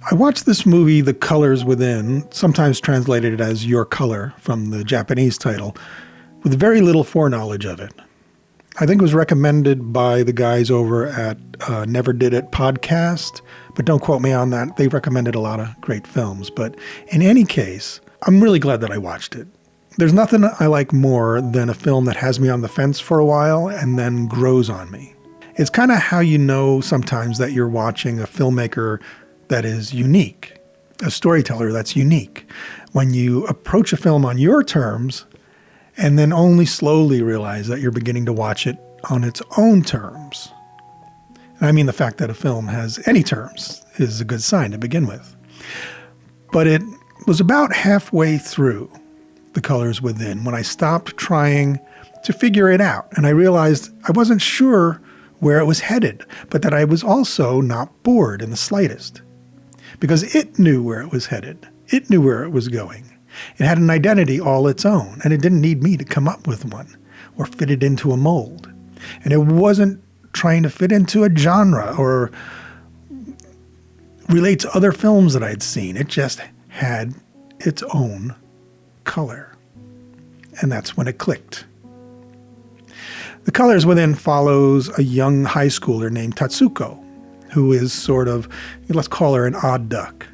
I watched this movie, The Colors Within, sometimes translated as Your Color from the Japanese title, with very little foreknowledge of it. I think it was recommended by the guys over at Never Did It podcast, but don't quote me on that. They recommended a lot of great films. But in any case, I'm really glad that I watched it. There's nothing I like more than a film that has me on the fence for a while and then grows on me. It's kind of how you know sometimes that you're watching a filmmaker that is unique, a storyteller that's unique. When you approach a film on your terms and then only slowly realize that you're beginning to watch it on its own terms. And I mean, the fact that a film has any terms is a good sign to begin with. But it was about halfway through The Colors Within when I stopped trying to figure it out. And I realized I wasn't sure where it was headed, but that I was also not bored in the slightest. Because it knew where it was headed. It knew where it was going. It had an identity all its own, and it didn't need me to come up with one or fit it into a mold. And it wasn't trying to fit into a genre or relate to other films that I'd seen. It just had its own color. And that's when it clicked. The Colors Within follows a young high schooler named Tatsuko, who is sort of, let's call her an odd duck.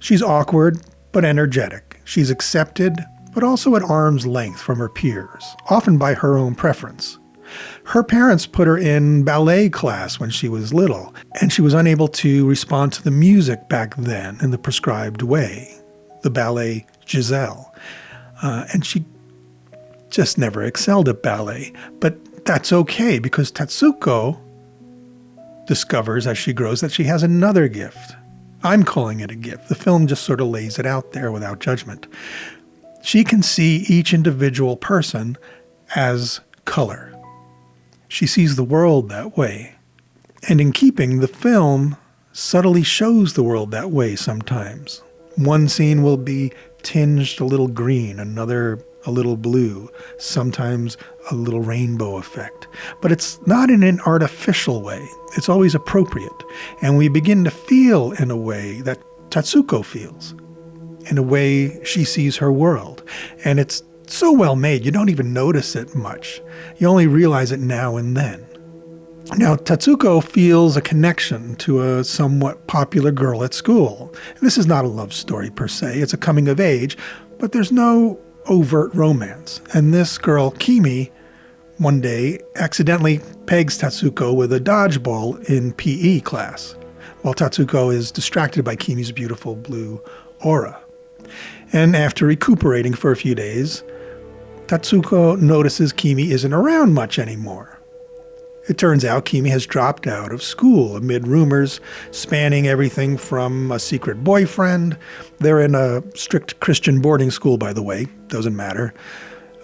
She's awkward, but energetic. She's accepted, but also at arm's length from her peers, often by her own preference. Her parents put her in ballet class when she was little, and she was unable to respond to the music back then in the prescribed way, the ballet Giselle. And she just never excelled at ballet. But that's okay, because Tatsuko discovers as she grows that she has another gift. I'm calling it a gift. The film just sort of lays it out there without judgment. She can see each individual person as color. She sees the world that way. And in keeping, the film subtly shows the world that way sometimes. One scene will be tinged a little green, another a little blue, sometimes a little rainbow effect. But it's not in an artificial way. It's always appropriate. And we begin to feel in a way that Tatsuko feels, in a way she sees her world. And it's so well made, you don't even notice it much. You only realize it now and then. Now, Tatsuko feels a connection to a somewhat popular girl at school. And this is not a love story per se. It's a coming of age, but there's no overt romance. And this girl, Kimi, one day accidentally pegs Tatsuko with a dodgeball in PE class, while Tatsuko is distracted by Kimi's beautiful blue aura. And after recuperating for a few days, Tatsuko notices Kimi isn't around much anymore. It turns out Kimi has dropped out of school amid rumors spanning everything from a secret boyfriend. They're in a strict Christian boarding school, by the way, doesn't matter,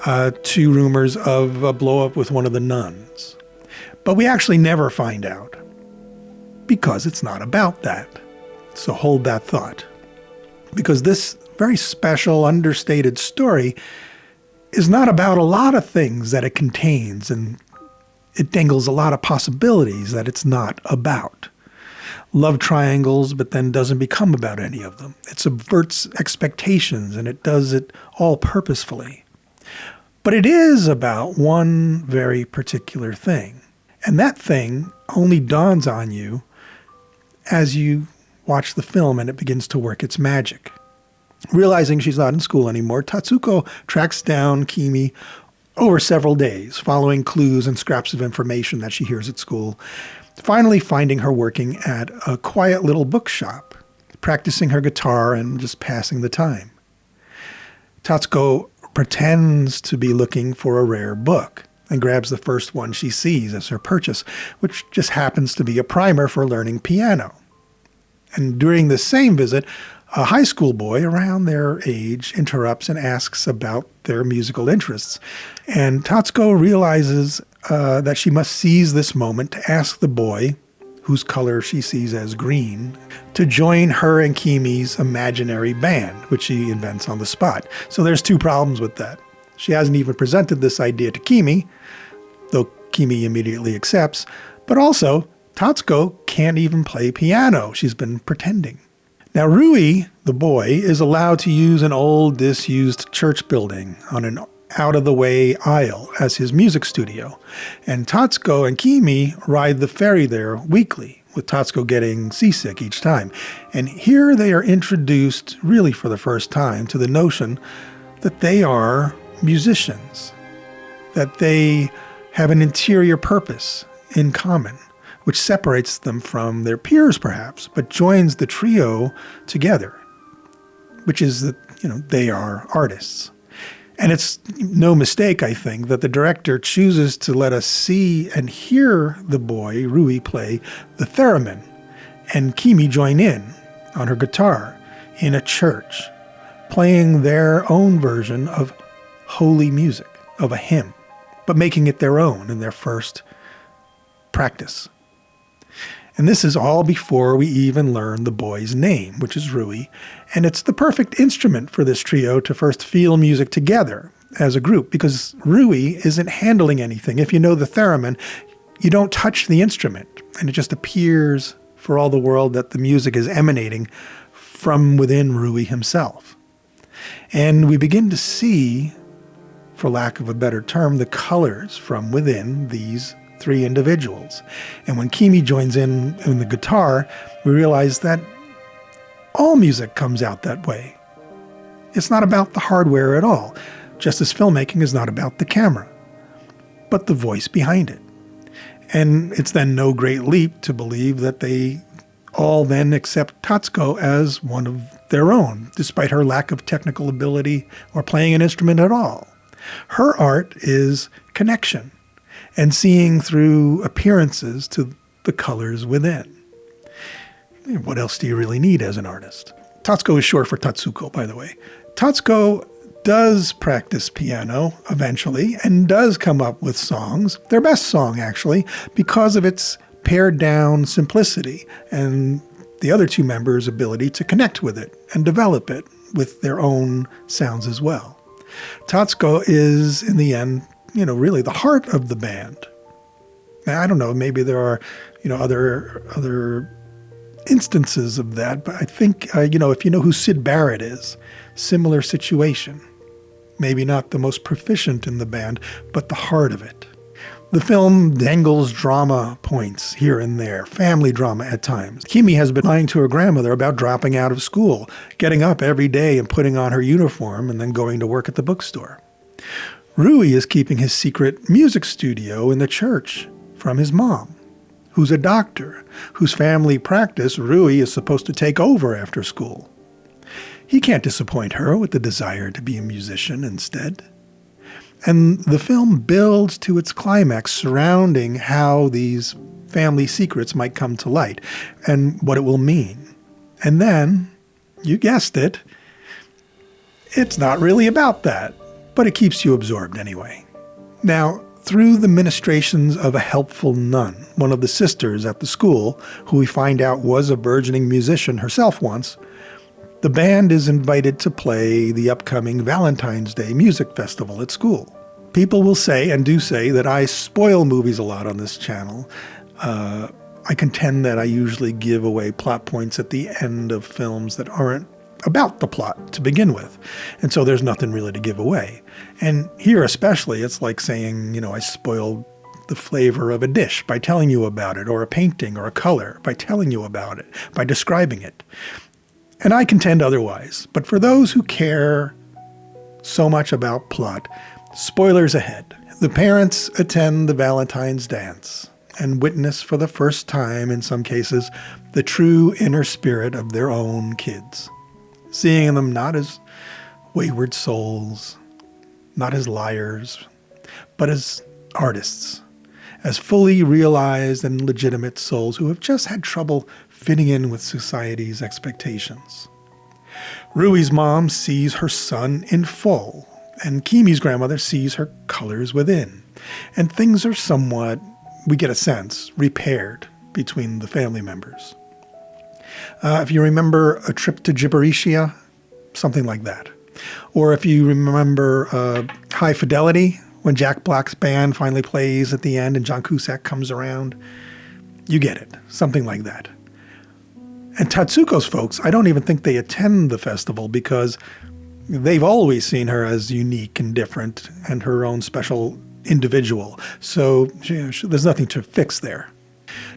to rumors of a blow-up with one of the nuns. But we actually never find out, because it's not about that. So hold that thought. Because this very special, understated story is not about a lot of things that it contains, and it dangles a lot of possibilities that it's not about. Love triangles, but then doesn't become about any of them. It subverts expectations, and it does it all purposefully. But it is about one very particular thing. And that thing only dawns on you as you watch the film and it begins to work its magic. Realizing she's not in school anymore, Tatsuko tracks down Kimi over several days, following clues and scraps of information that she hears at school, finally finding her working at a quiet little bookshop, practicing her guitar and just passing the time. Tatsuko pretends to be looking for a rare book and grabs the first one she sees as her purchase, which just happens to be a primer for learning piano. And during this same visit, a high school boy around their age interrupts and asks about their musical interests. And Tatsuko realizes that she must seize this moment to ask the boy, whose color she sees as green, to join her and Kimi's imaginary band, which she invents on the spot. So there's two problems with that. She hasn't even presented this idea to Kimi, though Kimi immediately accepts. But also, Tatsuko can't even play piano. She's been pretending. Now, Rui, the boy, is allowed to use an old, disused church building on an out-of-the-way aisle as his music studio, and Tatsuko and Kimi ride the ferry there weekly, with Tatsuko getting seasick each time. And here they are introduced, really for the first time, to the notion that they are musicians, that they have an interior purpose in common, which separates them from their peers perhaps, but joins the trio together, which is that, they are artists. And it's no mistake, I think, that the director chooses to let us see and hear the boy, Rui, play the theremin, and Kimi join in on her guitar in a church, playing their own version of holy music, of a hymn, but making it their own in their first practice. And this is all before we even learn the boy's name, which is Rui. And it's the perfect instrument for this trio to first feel music together as a group, because Rui isn't handling anything. If you know the theremin, you don't touch the instrument, and it just appears for all the world that the music is emanating from within Rui himself. And we begin to see, for lack of a better term, the colors from within these three individuals. And when Kimi joins in the guitar, we realize that all music comes out that way. It's not about the hardware at all, just as filmmaking is not about the camera, but the voice behind it. And it's then no great leap to believe that they all then accept Tatsuko as one of their own, despite her lack of technical ability or playing an instrument at all. Her art is connection and seeing through appearances to the colors within. What else do you really need as an artist? Tatsuko is short for Tatsuko, by the way. Tatsuko does practice piano eventually and does come up with songs, their best song actually, because of its pared down simplicity and the other two members' ability to connect with it and develop it with their own sounds as well. Tatsuko is, in the end, really the heart of the band. Now, I don't know, maybe there are, other instances of that, but I think, if you know who Syd Barrett is, similar situation. Maybe not the most proficient in the band, but the heart of it. The film dangles drama points here and there, family drama at times. Kimi has been lying to her grandmother about dropping out of school, getting up every day and putting on her uniform and then going to work at the bookstore. Rui is keeping his secret music studio in the church from his mom, who's a doctor, whose family practice Rui is supposed to take over after school. He can't disappoint her with the desire to be a musician instead. And the film builds to its climax surrounding how these family secrets might come to light and what it will mean. And then, you guessed it, it's not really about that, but it keeps you absorbed anyway. Now, through the ministrations of a helpful nun, one of the sisters at the school, who we find out was a burgeoning musician herself once, the band is invited to play the upcoming Valentine's Day music festival at school. People will say, and do say, that I spoil movies a lot on this channel. I contend that I usually give away plot points at the end of films that aren't about the plot to begin with. And so there's nothing really to give away. And here especially, it's like saying, I spoiled the flavor of a dish by telling you about it, or a painting or a color by telling you about it, by describing it. And I contend otherwise. But for those who care so much about plot, spoilers ahead. The parents attend the Valentine's dance and witness for the first time, in some cases, the true inner spirit of their own kids. Seeing them not as wayward souls, not as liars, but as artists, as fully realized and legitimate souls who have just had trouble fitting in with society's expectations. Rui's mom sees her son in full, and Kimi's grandmother sees her colors within. And things are somewhat, we get a sense, repaired between the family members. If you remember A Trip to Gibberitia, something like that. Or if you remember High Fidelity, when Jack Black's band finally plays at the end and John Cusack comes around, you get it, something like that. And Tatsuko's folks, I don't even think they attend the festival because they've always seen her as unique and different and her own special individual. So there's nothing to fix there.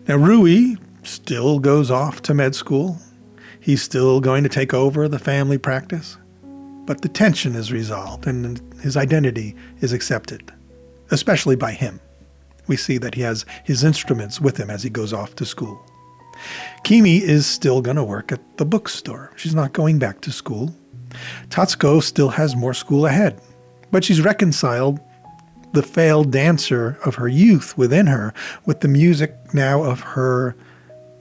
Now, Rui still goes off to med school. He's still going to take over the family practice. But the tension is resolved and his identity is accepted, especially by him. We see that he has his instruments with him as he goes off to school. Kimi is still going to work at the bookstore. She's not going back to school. Tatsuko still has more school ahead, but she's reconciled the failed dancer of her youth within her with the music now of her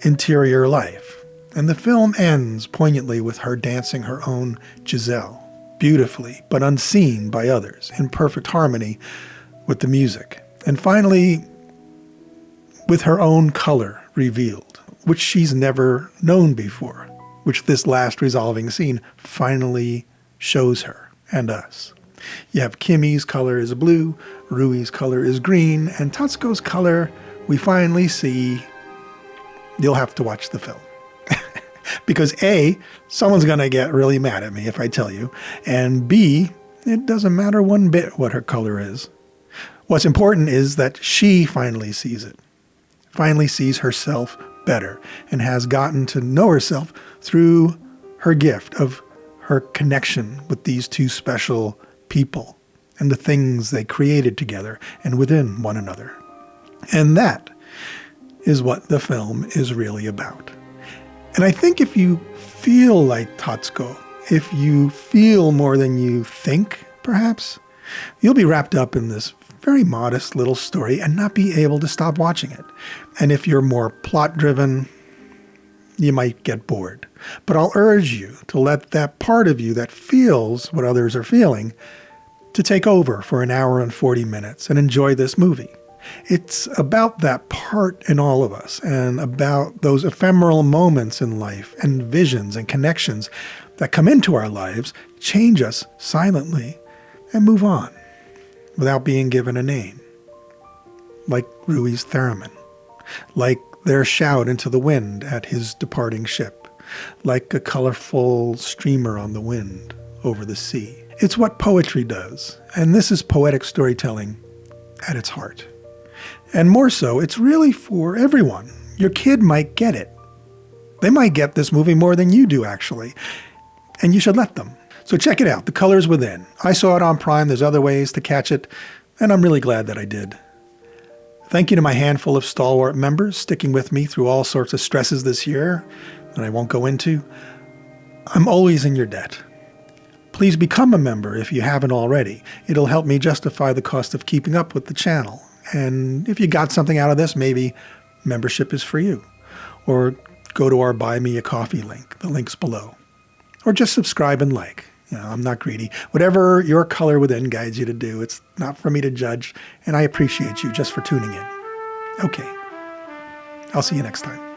interior life. And the film ends poignantly with her dancing her own Giselle, beautifully, but unseen by others, in perfect harmony with the music. And finally, with her own color revealed, which she's never known before, which this last resolving scene finally shows her and us. You have Kimi's color is blue, Rui's color is green, and Tatsuko's color we finally see. You'll have to watch the film. Because A, someone's going to get really mad at me if I tell you, and B, it doesn't matter one bit what her color is. What's important is that she finally sees it, finally sees herself better, and has gotten to know herself through her gift of her connection with these two special people and the things they created together and within one another. And that is what the film is really about. And I think if you feel like Tatsuko, if you feel more than you think, perhaps, you'll be wrapped up in this very modest little story and not be able to stop watching it. And if you're more plot-driven, you might get bored. But I'll urge you to let that part of you that feels what others are feeling to take over for an hour and 40 minutes and enjoy this movie. It's about that part in all of us and about those ephemeral moments in life and visions and connections that come into our lives, change us silently, and move on without being given a name. Like Rui's theremin, like their shout into the wind at his departing ship, like a colorful streamer on the wind over the sea. It's what poetry does, and this is poetic storytelling at its heart. And more so, it's really for everyone. Your kid might get it. They might get this movie more than you do, actually. And you should let them. So check it out, The Colors Within. I saw it on Prime. There's other ways to catch it, and I'm really glad that I did. Thank you to my handful of stalwart members sticking with me through all sorts of stresses this year that I won't go into. I'm always in your debt. Please become a member if you haven't already. It'll help me justify the cost of keeping up with the channel. And if you got something out of this, maybe membership is for you. Or go to our Buy Me a Coffee link. The link's below. Or just subscribe and like. I'm not greedy. Whatever your color within guides you to do, it's not for me to judge. And I appreciate you just for tuning in. Okay. I'll see you next time.